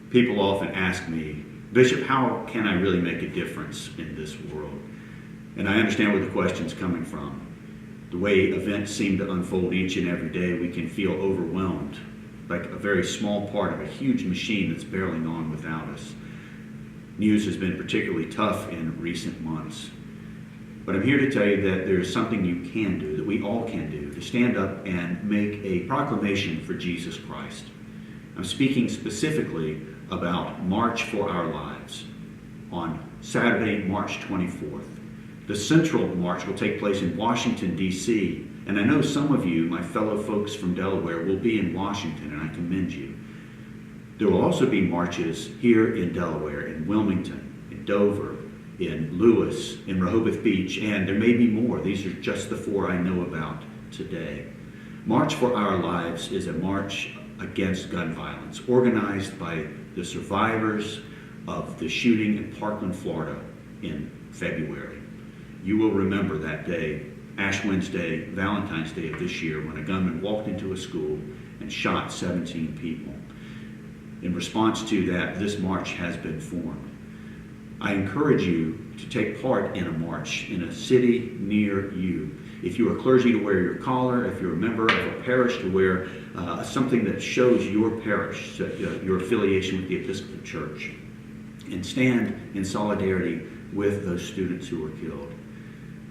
People often ask me, Bishop, how can I really make a difference in this world? And I understand where the question's coming from. The way events seem to unfold each and every day, we can feel overwhelmed, like a very small part of a huge machine that's barreling on without us. News has been particularly tough in recent months. But I'm here to tell you that there's something you can do, that we all can do, to stand up and make a proclamation for Jesus Christ. I'm speaking specifically about March for Our Lives on Saturday, March 24th. The Central March will take place in Washington, D.C., and I know some of you, my fellow folks from Delaware, will be in Washington, and I commend you. There will also be marches here in Delaware, in Wilmington, in Dover, in Lewis, in Rehoboth Beach, and there may be more. These are just the 4 I know about today. March for Our Lives is a march against gun violence, organized by the survivors of the shooting in Parkland, Florida in February. You will remember that day, Ash Wednesday, Valentine's Day of this year, when a gunman walked into a school and shot 17 people. In response to that, this march has been formed. I encourage you to take part in a march in a city near you. If you are clergy, to wear your collar. If you're a member of a parish, to wear something that shows your parish, your affiliation with the Episcopal Church. And stand in solidarity with those students who were killed.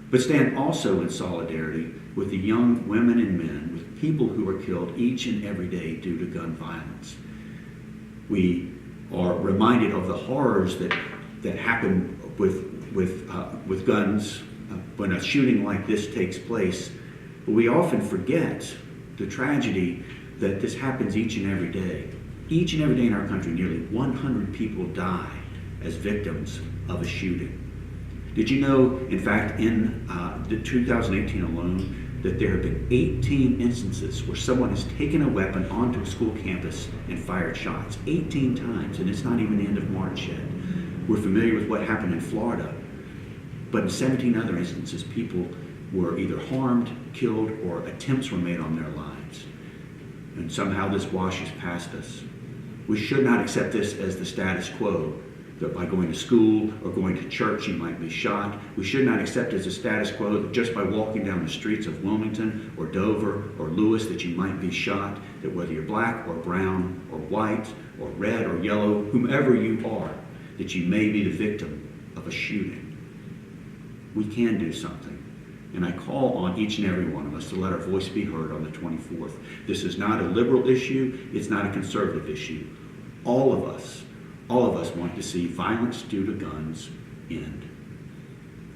But stand also in solidarity with the young women and men, with people who are killed each and every day due to gun violence. We are reminded of the horrors that happen with guns when a shooting like this takes place. But we often forget the tragedy that this happens each and every day. Each and every day in our country, nearly 100 people die as victims of a shooting. Did you know, in fact, in the 2018 alone, that there have been 18 instances where someone has taken a weapon onto a school campus and fired shots 18 times, and it's not even the end of March yet. We're familiar with what happened in Florida, but in 17 other instances, people were either harmed, killed, or attempts were made on their lives. And somehow this washes past us. We should not accept this as the status quo, that by going to school or going to church you might be shot. We should not accept as a status quo that just by walking down the streets of Wilmington or Dover or Lewis that you might be shot, that whether you're black or brown or white or red or yellow, whomever you are, that you may be the victim of a shooting. We can do something. And I call on each and every one of us to let our voice be heard on the 24th. This is not a liberal issue. It's not a conservative issue. All of us want to see violence due to guns end.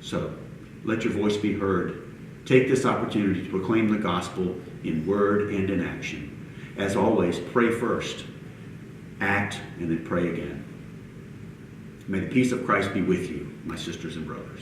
So let your voice be heard. Take this opportunity to proclaim the gospel in word and in action. As always, pray first, act, and then pray again. May the peace of Christ be with you, my sisters and brothers.